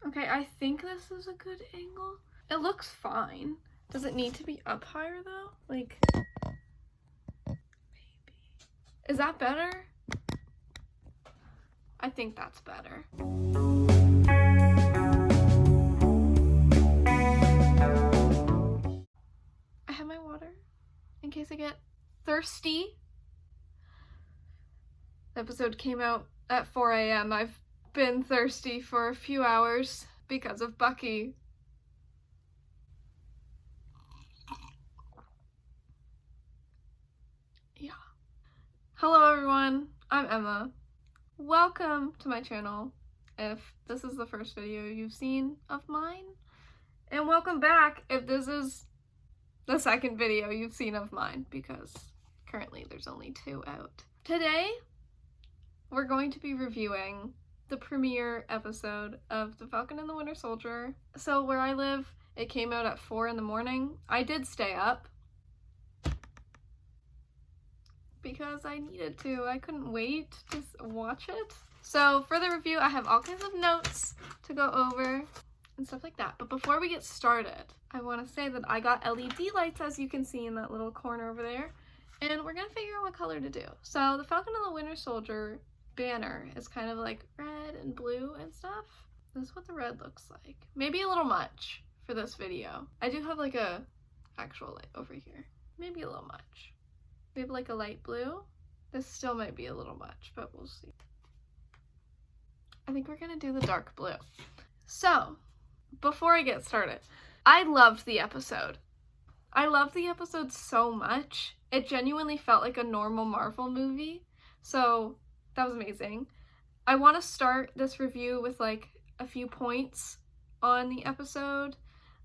Okay, I think this is a good angle. It looks fine. Does it need to be up higher though? Like, maybe. Is that better? I think that's better. I have my water in case I get thirsty. The episode came out at 4 a.m. I've been thirsty for a few hours because of Bucky. Yeah. Hello everyone, I'm Emma. Welcome to my channel if this is the first video you've seen of mine, and welcome back if this is the second video you've seen of mine, because currently there's only 2 out. Today we're going to be reviewing the premiere episode of The Falcon and the Winter Soldier. So where I live, it came out at 4 in the morning. I did stay up because I needed to. I couldn't wait to watch it. So for the review, I have all kinds of notes to go over and stuff like that. But before we get started, I want to say that I got LED lights, as you can see in that little corner over there, and we're gonna figure out what color to do. So the Falcon and the Winter Soldier banner is kind of like red and blue and stuff. This is what the red looks like. Maybe a little much for this video. I do have like a actual light over here. Maybe a little much. We have like a light blue. This still might be a little much, but we'll see. I think we're gonna do the dark blue. So, before I get started, I loved the episode. I loved the episode so much. It genuinely felt like a normal Marvel movie. So, that was amazing. I want to start this review with like a few points on the episode,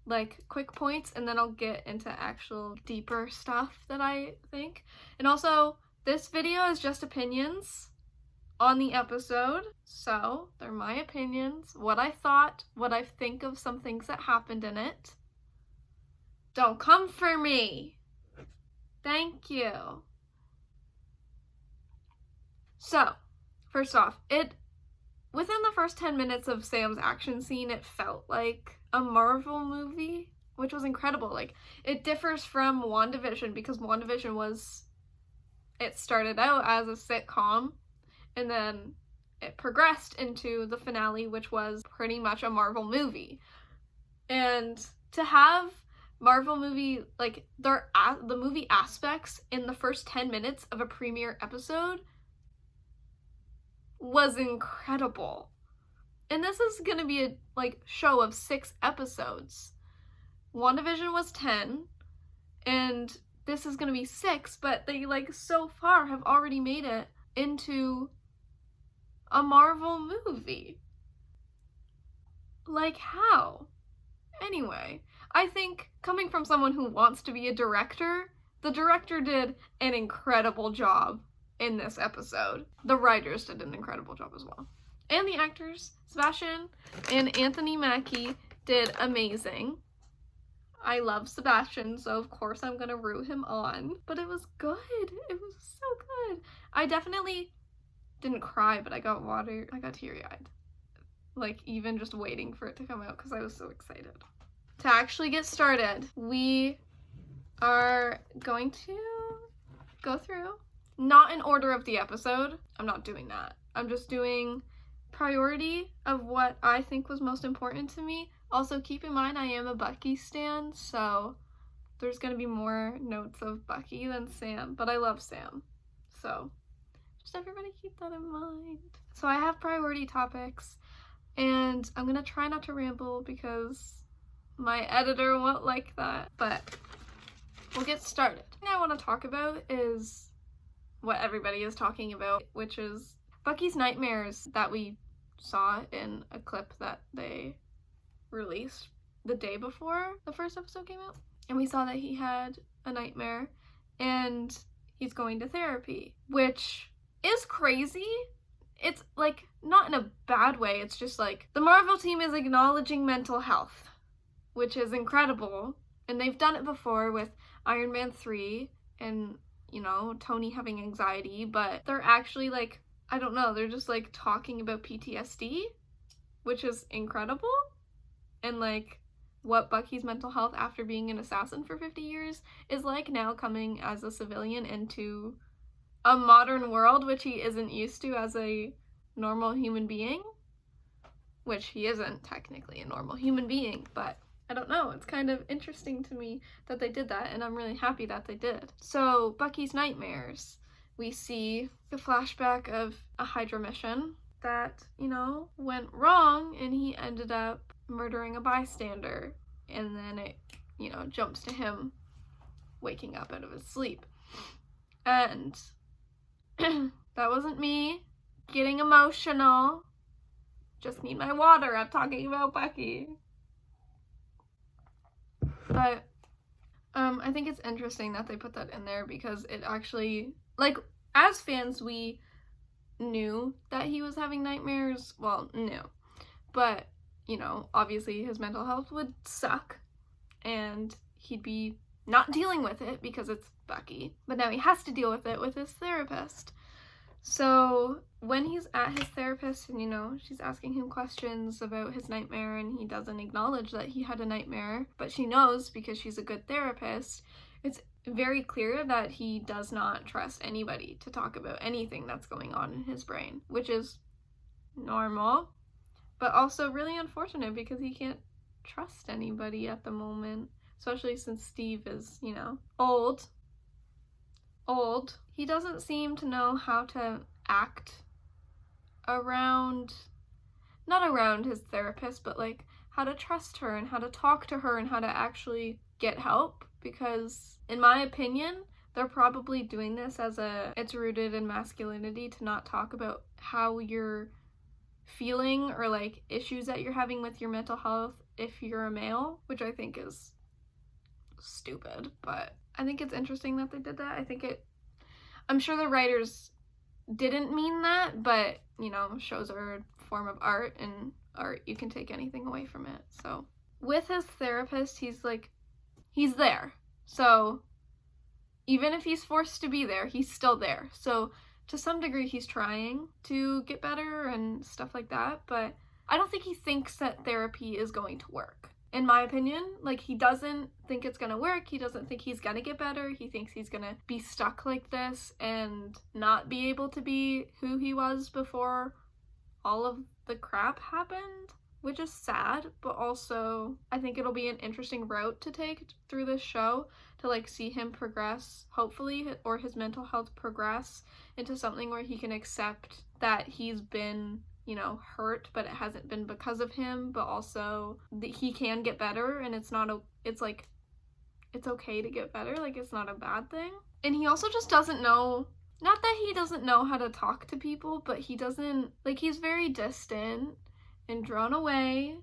like quick points, and then I'll get into actual deeper stuff that I think. And also, this video is just opinions on the episode, so they're my opinions, what I thought, what I think of some things that happened in it. Don't come for me! Thank you. So, first off, within the first 10 minutes of Sam's action scene, it felt like a Marvel movie, which was incredible. Like, it differs from WandaVision, because WandaVision it started out as a sitcom, and then it progressed into the finale, which was pretty much a Marvel movie. And to have Marvel movie, like, the movie aspects in the first 10 minutes of a premiere episode was incredible. And this is gonna be a show of 6 episodes. WandaVision was 10, and this is gonna be 6, but they so far have already made it into a Marvel movie. Like, how? Anyway, I think coming from someone who wants to be a director, the director did an incredible job in this episode. The writers did an incredible job as well. And the actors, Sebastian and Anthony Mackie, did amazing. I love Sebastian, so of course I'm gonna root him on. But it was good. It was so good. I definitely didn't cry, but I got teary-eyed. Like, even just waiting for it to come out, because I was so excited. To actually get started, we are going to go through, not in order of the episode. I'm not doing that. I'm just doing priority of what I think was most important to me. Also, keep in mind I am a Bucky stan, so there's gonna be more notes of Bucky than Sam, but I love Sam. So just everybody keep that in mind. So I have priority topics, and I'm gonna try not to ramble because my editor won't like that, but we'll get started. The thing I want to talk about is what everybody is talking about, which is Bucky's nightmares that we saw in a clip that they released the day before the first episode came out. And we saw that he had a nightmare and he's going to therapy, which is crazy. It's like, not in a bad way, it's just like the Marvel team is acknowledging mental health, which is incredible. And they've done it before with Iron Man 3 and, you know, Tony having anxiety, but they're actually like, I don't know, they're just like talking about PTSD, which is incredible. and like what Bucky's mental health after being an assassin for 50 years is like now coming as a civilian into a modern world, which he isn't used to as a normal human being, which he isn't technically a normal human being, but I don't know, it's kind of interesting to me that they did that, and I'm really happy that they did. So, Bucky's nightmares. We see the flashback of a Hydra mission that, you know, went wrong, and he ended up murdering a bystander, and then it, you know, jumps to him waking up out of his sleep. And that wasn't me getting emotional. Just need my water. I'm talking about Bucky. But I think it's interesting that they put that in there because it actually, like, as fans, we knew that he was having nightmares. Well, no. But, you know, obviously his mental health would suck and he'd be not dealing with it because it's Bucky. But now he has to deal with it with his therapist. So when he's at his therapist and, you know, she's asking him questions about his nightmare and he doesn't acknowledge that he had a nightmare, but she knows because she's a good therapist, it's very clear that he does not trust anybody to talk about anything that's going on in his brain, which is normal, but also really unfortunate because he can't trust anybody at the moment, especially since Steve is, you know, old. He doesn't seem to know how to act not around his therapist, but like how to trust her and how to talk to her and how to actually get help, because in my opinion, they're probably doing this as it's rooted in masculinity to not talk about how you're feeling or like issues that you're having with your mental health if you're a male, which I think is stupid, but I think it's interesting that they did that. I'm sure the writers didn't mean that, but, you know, shows are a form of art, and art, you can take anything away from it. So, with his therapist, he's there. So, even if he's forced to be there, he's still there. So, to some degree, he's trying to get better and stuff like that, but I don't think he thinks that therapy is going to work. In my opinion, like, he doesn't think it's gonna work. He doesn't think he's gonna get better. He thinks he's gonna be stuck like this and not be able to be who he was before all of the crap happened, which is sad, but also I think it'll be an interesting route to take through this show to, like, see him progress, hopefully, or his mental health progress into something where he can accept that he's been, you know, hurt, but it hasn't been because of him, but also that he can get better, and it's okay to get better, like, it's not a bad thing. And he also just doesn't know, not that he doesn't know how to talk to people, but he doesn't, like, he's very distant and drawn away,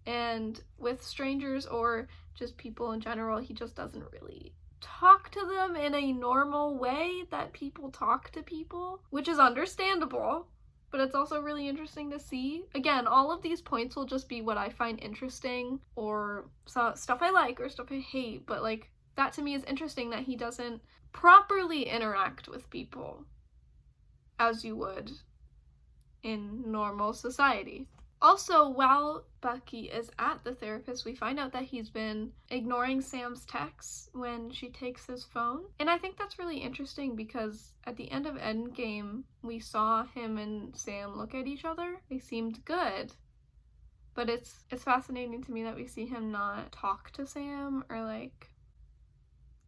and with strangers or just people in general, he just doesn't really talk to them in a normal way that people talk to people, which is understandable. But it's also really interesting to see. Again, all of these points will just be what I find interesting, or stuff I like or stuff I hate, but, like, that to me is interesting that he doesn't properly interact with people as you would in normal society. Also, while Bucky is at the therapist, we find out that he's been ignoring Sam's texts when she takes his phone. And I think that's really interesting because at the end of Endgame, we saw him and Sam look at each other. They seemed good. But it's fascinating to me that we see him not talk to Sam or, like,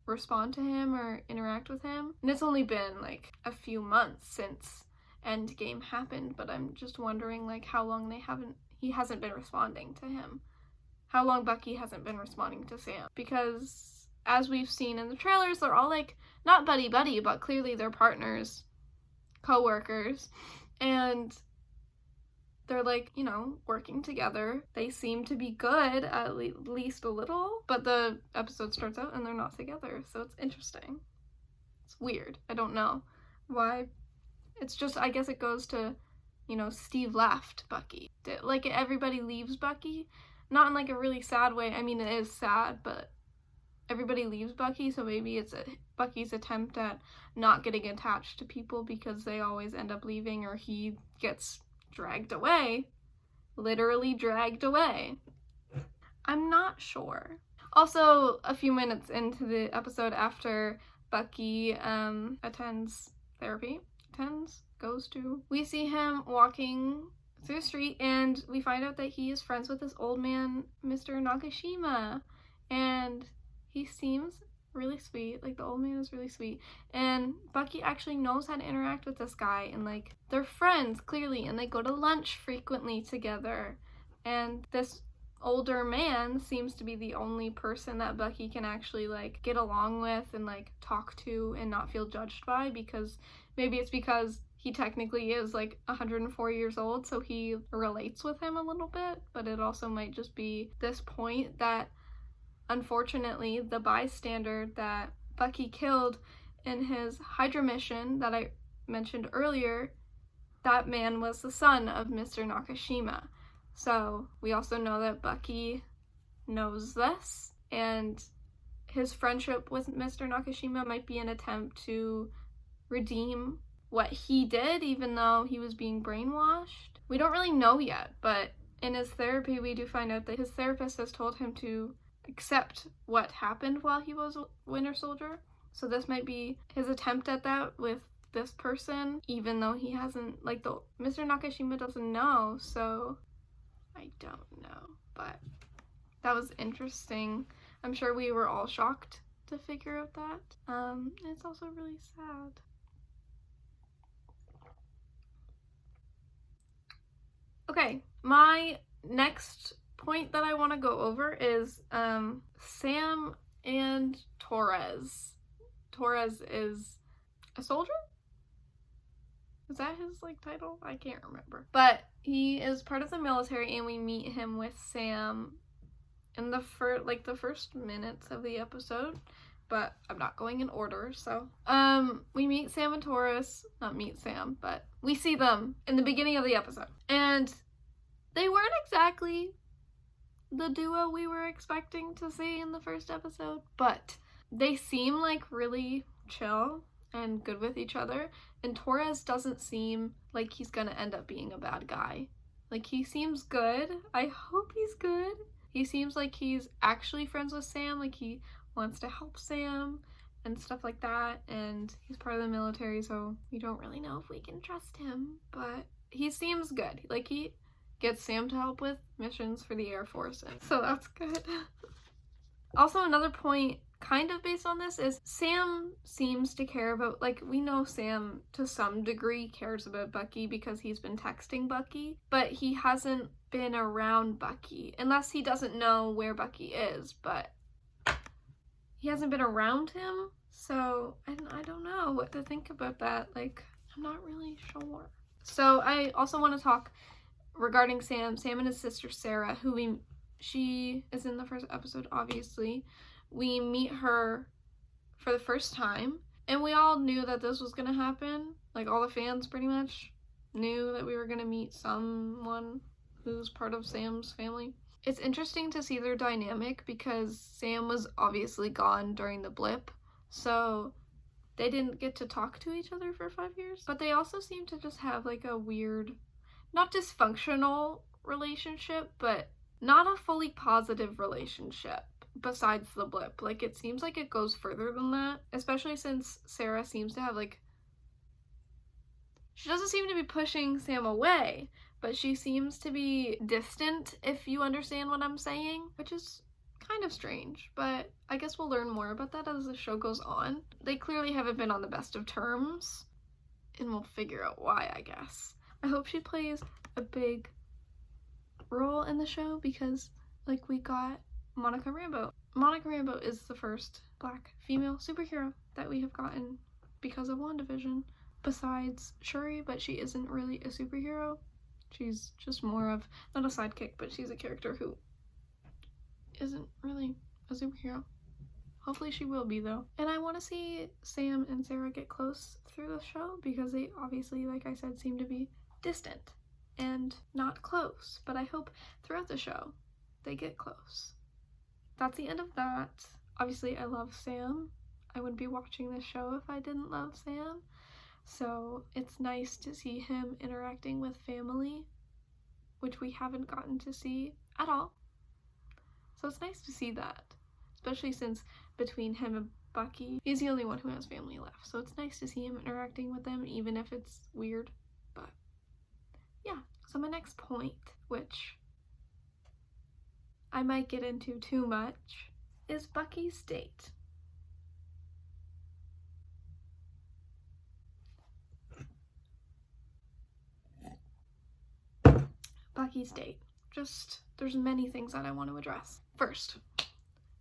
respond to him or interact with him. And it's only been, like, a few months since Endgame happened, but I'm just wondering, like, how long he hasn't been responding to him. How long Bucky hasn't been responding to Sam. Because, as we've seen in the trailers, they're all, like, not buddy-buddy, but clearly they're partners, co-workers, and they're, like, you know, working together. They seem to be good, at least a little, but the episode starts out and they're not together, so it's interesting. It's weird. I don't know why. It's just, I guess it goes to, you know, Steve left Bucky. Like, everybody leaves Bucky. Not in, like, a really sad way. I mean, it is sad, but everybody leaves Bucky, so maybe it's Bucky's attempt at not getting attached to people because they always end up leaving, or he gets dragged away. Literally dragged away. I'm not sure. Also, a few minutes into the episode after Bucky goes to, we see him walking through the street and we find out that he is friends with this old man, Mr. Nakashima. And he seems really sweet. Like, the old man is really sweet. And Bucky actually knows how to interact with this guy. And, like, they're friends, clearly. And they go to lunch frequently together. And this older man seems to be the only person that Bucky can actually, like, get along with and, like, talk to and not feel judged by, because maybe it's because he technically is, like, 104 years old, so he relates with him a little bit, but it also might just be this point that, unfortunately, the bystander that Bucky killed in his Hydra mission that I mentioned earlier, that man was the son of Mr. Nakashima. So we also know that Bucky knows this, and his friendship with Mr. Nakashima might be an attempt to redeem what he did, even though he was being brainwashed. We don't really know yet, but in his therapy we do find out that his therapist has told him to accept what happened while he was a Winter Soldier. So this might be his attempt at that with this person, even though he hasn't, like, Mr. Nakashima doesn't know, so I don't know, but that was interesting. I'm sure we were all shocked to figure out that. It's also really sad. Okay, my next point that I want to go over is Sam and Torres. Torres is a soldier? Is that his, like, title? I can't remember. But he is part of the military, and we meet him with Sam in the first minutes of the episode. But I'm not going in order, so. We meet Sam and Torres. Not meet Sam, but we see them in the beginning of the episode. And they weren't exactly the duo we were expecting to see in the first episode, but they seem like really chill and good with each other, and Torres doesn't seem like he's gonna end up being a bad guy. Like, he seems good. I hope he's good. He seems like he's actually friends with Sam, like he wants to help Sam and stuff like that, and he's part of the military, so we don't really know if we can trust him, but he seems good. Like, he gets Sam to help with missions for the Air Force, and so that's good. Also, another point kind of based on this is Sam seems to care about, like, we know Sam to some degree cares about Bucky because he's been texting Bucky, but he hasn't been around Bucky, unless he doesn't know where Bucky is, but he hasn't been around him, so I don't know what to think about that. Like, I'm not really sure. So I also want to talk regarding Sam and his sister Sarah, who she is in the first episode, obviously. We meet her for the first time, and we all knew that this was gonna happen. Like, all the fans pretty much knew that we were gonna meet someone who's part of Sam's family. It's interesting to see their dynamic because Sam was obviously gone during the blip, so they didn't get to talk to each other for 5 years. But they also seem to just have, like, a weird, not dysfunctional relationship, but not a fully positive relationship besides the blip. Like, it seems like it goes further than that, especially since Sarah seems to have, like, she doesn't seem to be pushing Sam away, but she seems to be distant, if you understand what I'm saying, which is kind of strange, but I guess we'll learn more about that as the show goes on. They clearly haven't been on the best of terms, and we'll figure out why, I guess. I hope she plays a big role in the show because, like, we got Monica Rambeau. Monica Rambeau is the first Black female superhero that we have gotten because of WandaVision, besides Shuri, but she isn't really a superhero. She's just more of, not a sidekick, but she's a character who isn't really a superhero. Hopefully she will be, though. And I want to see Sam and Sarah get close through the show because they obviously, like I said, seem to be distant and not close, but I hope throughout the show they get close. That's the end of that. Obviously, I love Sam. I wouldn't be watching this show if I didn't love Sam. So it's nice to see him interacting with family, which we haven't gotten to see at all. So it's nice to see that, especially since between him and Bucky, he's the only one who has family left. So it's nice to see him interacting with them, even if it's weird. But yeah, so my next point, which I might get into too much, is Bucky's date. Bucky's date. Just, there's many things that I want to address. First,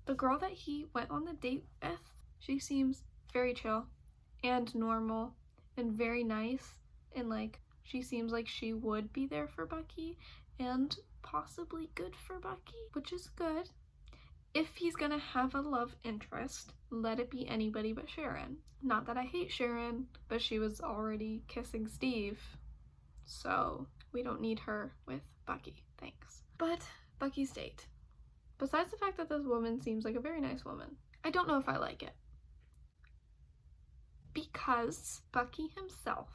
the girl that he went on the date with, she seems very chill and normal and very nice, and like she seems like she would be there for Bucky and possibly good for Bucky, which is good. If he's gonna have a love interest, let it be anybody but Sharon. Not that I hate Sharon, but she was already kissing Steve, so we don't need her with Bucky, thanks. But Bucky's date. Besides the fact that this woman seems like a very nice woman, I don't know if I like it. Because Bucky himself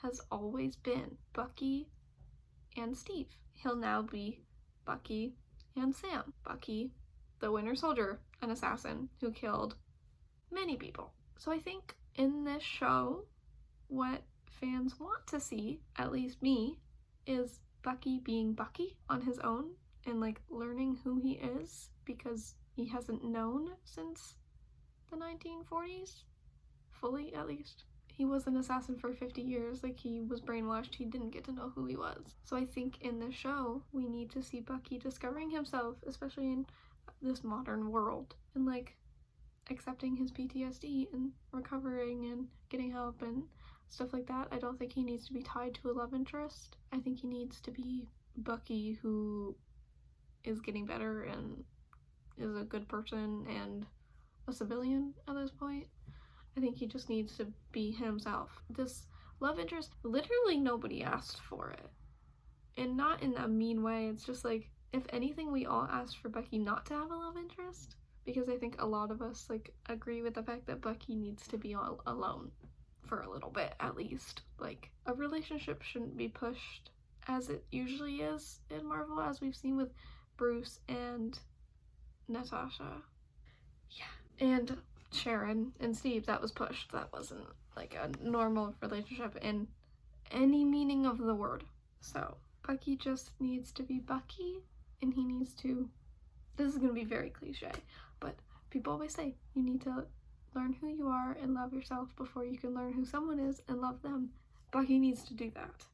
has always been Bucky and Steve. He'll now be Bucky and Sam. Bucky, the Winter Soldier, an assassin who killed many people. So I think in this show, what fans want to see, at least me, is Bucky being Bucky on his own and like learning who he is, because he hasn't known since the 1940s, fully at least. He was an assassin for 50 years, like he was brainwashed, he didn't get to know who he was. So I think in this show, we need to see Bucky discovering himself, especially in this modern world, and like accepting his PTSD and recovering and getting help and stuff like that. I don't think he needs to be tied to a love interest. I think he needs to be Bucky who is getting better and is a good person and a civilian at this point. I think he just needs to be himself. This love interest, literally nobody asked for it. And not in a mean way, it's just like, if anything, we all asked for Bucky not to have a love interest, because I think a lot of us like agree with the fact that Bucky needs to be all alone for a little bit at least. Like, a relationship shouldn't be pushed as it usually is in Marvel, as we've seen with Bruce and Natasha. Yeah, and Sharon and Steve, that was pushed. That wasn't like a normal relationship in any meaning of the word. So Bucky just needs to be Bucky, and he needs to, this is gonna be very cliche, but people always say you need to learn who you are and love yourself before you can learn who someone is and love them. Bucky needs to do that.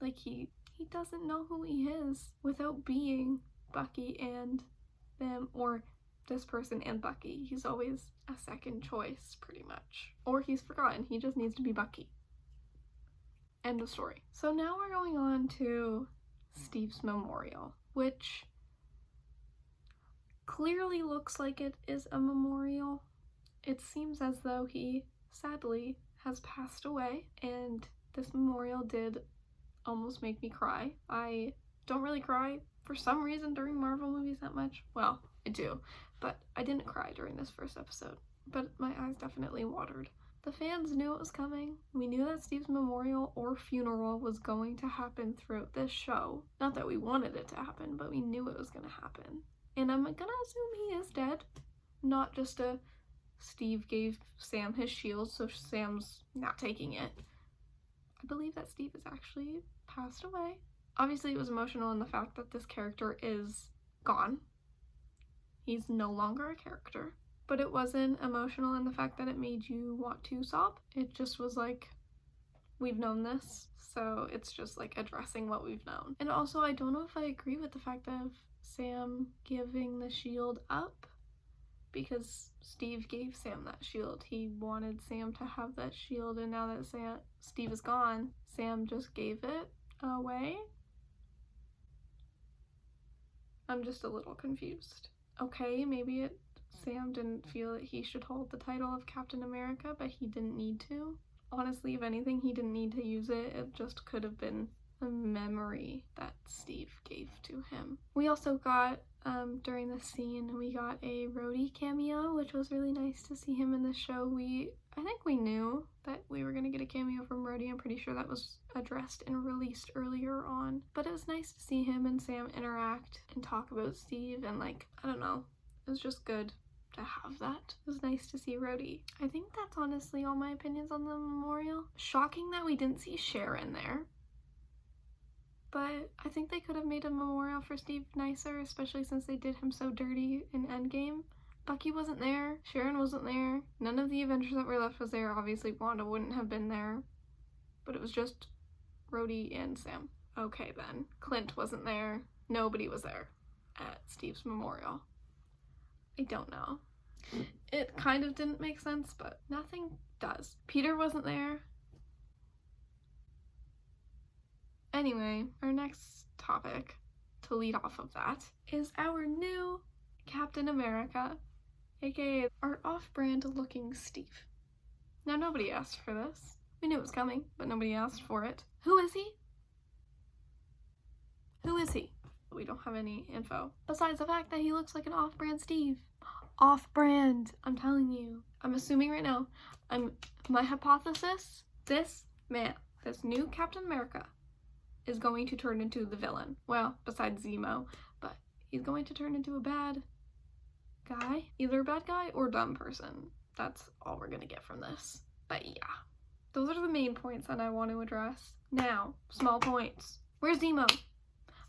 Like, he doesn't know who he is without being Bucky and them, or this person and Bucky. He's always a second choice, pretty much. Or he's forgotten. He just needs to be Bucky. End of story. So now we're going on to Steve's memorial, which clearly looks like it is a memorial. It seems as though he, sadly, has passed away, and this memorial did almost make me cry. I don't really cry for some reason during Marvel movies that much. Well, I do, but I didn't cry during this first episode, but my eyes definitely watered. The fans knew it was coming. We knew that Steve's memorial or funeral was going to happen throughout this show. Not that we wanted it to happen, but we knew it was going to happen. And I'm gonna assume he is dead. Not just a Steve gave Sam his shield, so Sam's not taking it. I believe that Steve has actually passed away. Obviously, it was emotional in the fact that this character is gone. He's no longer a character. But it wasn't emotional in the fact that it made you want to sob. It just was like, we've known this, so it's just like addressing what we've known. And also, I don't know if I agree with the fact of Sam giving the shield up, because Steve gave Sam that shield. He wanted Sam to have that shield, and now that Steve is gone, Sam just gave it away. I'm just a little confused. Okay, maybe Sam didn't feel that he should hold the title of Captain America, but he didn't need to. Honestly, if anything, he didn't need to use it. It just could have been a memory that Steve gave to him. We also got during this scene. We got a Rhodey cameo, which was really nice to see him in the show. I think we knew that we were going to get a cameo from Rhodey. I'm pretty sure that was addressed and released earlier on. But it was nice to see him and Sam interact and talk about Steve, and like, I don't know, it was just good to have that. It was nice to see Rhodey. I think that's honestly all my opinions on the memorial. Shocking that we didn't see Sharon there. But I think they could have made a memorial for Steve nicer, especially since they did him so dirty in Endgame. Bucky wasn't there. Sharon wasn't there. None of the Avengers that were left was there. Obviously, Wanda wouldn't have been there. But it was just Rhodey and Sam. Okay, then. Clint wasn't there. Nobody was there at Steve's memorial. I don't know. It kind of didn't make sense, but nothing does. Peter wasn't there. Anyway, our next topic to lead off of that is our new Captain America, aka our off-brand looking Steve. Now, nobody asked for this. We knew it was coming, but nobody asked for it. Who is he? Who is he? We don't have any info, besides the fact that he looks like an off-brand Steve. Off-brand, I'm telling you. I'm assuming right now, my hypothesis, this man, this new Captain America, is going to turn into the villain. Well, besides Zemo, but he's going to turn into a bad guy. Either a bad guy or dumb person. That's all we're gonna get from this. But yeah, those are the main points that I want to address. Now, small points. Where's Zemo?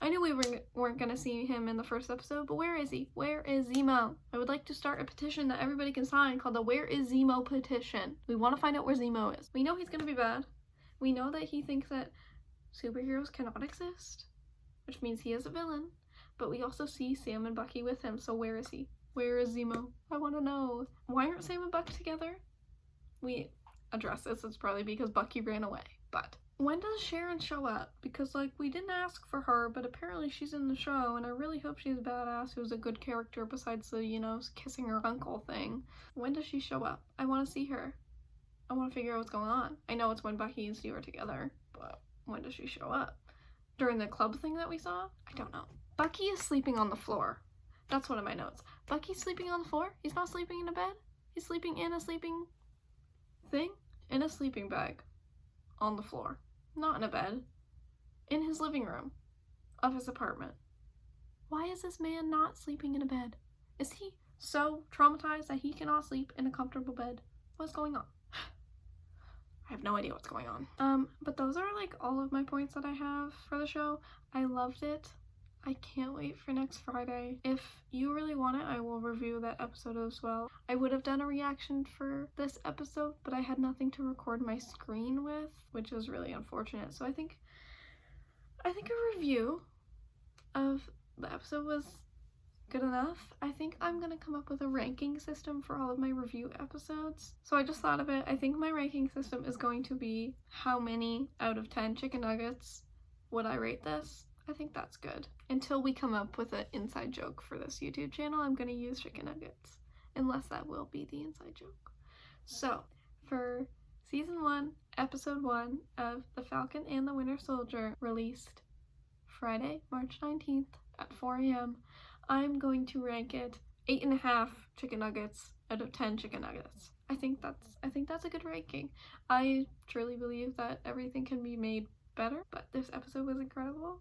I knew we weren't gonna see him in the first episode, but where is he? Where is Zemo? I would like to start a petition that everybody can sign called the Where is Zemo petition. We want to find out where Zemo is. We know he's gonna be bad. We know that he thinks that superheroes cannot exist, which means he is a villain, but we also see Sam and Bucky with him, so where is he? Where is Zemo? I want to know. Why aren't Sam and Bucky together? We address this, it's probably because Bucky ran away, but when does Sharon show up? Because, like, we didn't ask for her, but apparently she's in the show, and I really hope she's a badass who's a good character besides the, you know, kissing her uncle thing. When does she show up? I want to see her. I want to figure out what's going on. I know it's when Bucky and Steve are together, but when does she show up? During the club thing that we saw? I don't know. Bucky is sleeping on the floor. That's one of my notes. Bucky's sleeping on the floor? He's not sleeping in a bed? He's sleeping in a sleeping thing? In a sleeping bag. On the floor. Not in a bed. In his living room. Of his apartment. Why is this man not sleeping in a bed? Is he so traumatized that he cannot sleep in a comfortable bed? What's going on? I have no idea what's going on. But those are like all of my points that I have for the show. I loved it. I can't wait for next Friday. If you really want it, I will review that episode as well. I would have done a reaction for this episode, but I had nothing to record my screen with, which is really unfortunate. So I think a review of the episode was good enough. I think I'm gonna come up with a ranking system for all of my review episodes. So I just thought of it. I think my ranking system is going to be how many out of 10 chicken nuggets would I rate this. I think that's good. Until we come up with an inside joke for this YouTube channel, I'm gonna use chicken nuggets. Unless that will be the inside joke. So, for Season 1, Episode 1 of The Falcon and the Winter Soldier, released Friday, March 19th at 4 a.m., I'm going to rank it 8.5 chicken nuggets out of 10 chicken nuggets. I think that's a good ranking. I truly believe that everything can be made better, but this episode was incredible.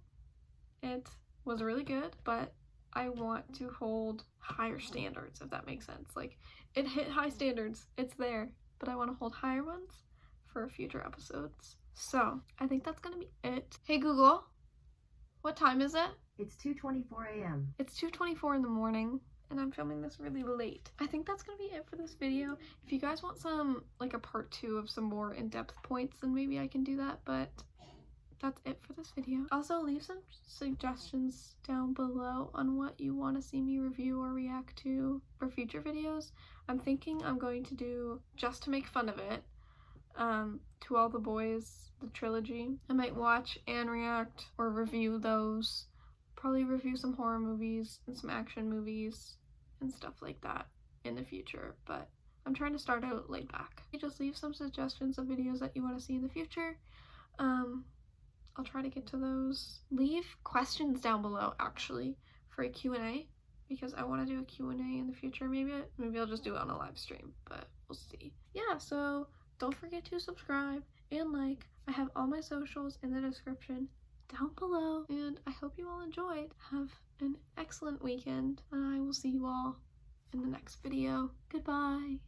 It was really good, but I want to hold higher standards, if that makes sense. Like, it hit high standards, it's there, but I want to hold higher ones for future episodes. So, I think that's gonna be it. Hey Google, what time is it? It's 2:24 a.m. It's 2:24 in the morning, and I'm filming this really late. I think that's gonna be it for this video. If you guys want some, like a part 2 of some more in-depth points, then maybe I can do that, but that's it for this video. Also, leave some suggestions down below on what you want to see me review or react to for future videos. I'm thinking I'm going to do, just to make fun of it, To All the Boys, the trilogy. I might watch and react or review those. Probably review some horror movies and some action movies and stuff like that in the future, but I'm trying to start out laid back. Just leave some suggestions of videos that you want to see in the future. I'll try to get to those. Leave questions down below, actually, for a Q&A. because I want to do a Q&A in the future. Maybe I'll just do it on a live stream, but we'll see. Yeah, so don't forget to subscribe and like. I have all my socials in the description down below, and I hope you all enjoyed. Have an excellent weekend, and I will see you all in the next video. Goodbye.